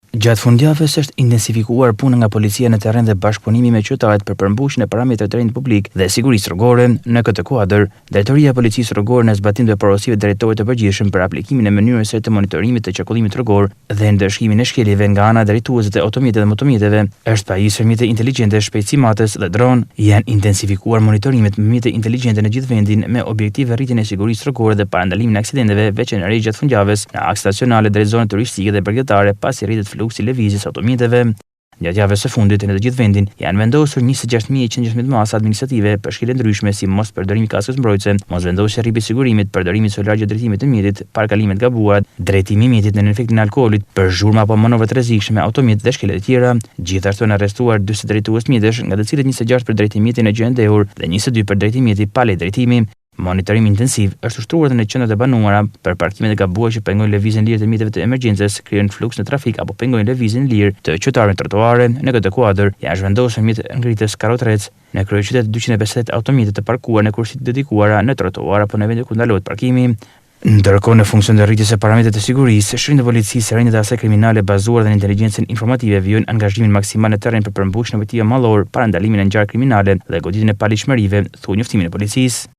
Gjatë fundjavës është intensifikuar puna nga policia në terren dhe bashkëpunimi me qytetarët për përmbushjen e parametrave të rrjetit publik dhe sigurisë rrugore. Në këtë kuadër, Drejtoria e Policisë Rrugore në zbatim të porosive të drejtorit të përgjithshëm për aplikimin e mënyrës së monitorimit të qarkullimit rrugor dhe ndëshkimin e shkeljeve nga ana drejtuesve të automjeteve dhe motomjeteve, është pajisur mjete inteligjente, shpejtësi matës dhe dron. Janë intensifikuar monitorimet me mjete inteligjente në gjithë vendin me objektiv rritjen e sigurisë rrugore dhe parandalimin e aksidenteve, veçanërisht gjatë fundjavës në akse stacionale drejt zonave turistike dhe përgjithëtare pasi rritet fluksi i lëvizjes automjeteve. Gjatë javës së fundit në të gjithë vendin janë vendosur 26116 masa administrative për shkelje ndryshme si mos përdorimi i kaskës mbrojtëse, mos vendosja rripi sigurimit, përdorimi solar gjatë drejtimit të mjetit, parkalimet gabuara, drejtimi i mjetit në efektin e alkoolit, për zhurmë apo manovra të rrezikshme me automjet dhe shkelje të tjera. Gjithashtu janë arrestuar 40 drejtues mjetësh, nga të cilët 26 për drejtim mjeti në gjë ndehur dhe 22 për drejtim mjeti pa lejë drejtimi. Monitorim intensiv është ushtruar në qendrat e banuara për parkimet e gabuara që pengojnë lëvizjen lirë të mjeteve të emergjencës, krijojnë fluks në trafik apo pengojnë lëvizjen lirë të qytetarëve në trotuare. Në këtë kuadër, janë zhvendosur mjet ngritës karrotrec në kryeqytet 258 automjete të parkuar në kursitë dedikuara në trotuar apo në vende ku ndalohet parkimi. Ndërkohë, në funksion të rritjes së parametrave të sigurisë, Shtërimi i Policisë së Rendit dhe Asaj Kriminale bazuar dhe në inteligjencën informative vijojnë angazhimin maksimal në terren për përmbushjen e objektive mallor, parandalimin e ngjarjeve kriminale dhe goditjen e paligjshmërive, thuaj njoftimi i policisë.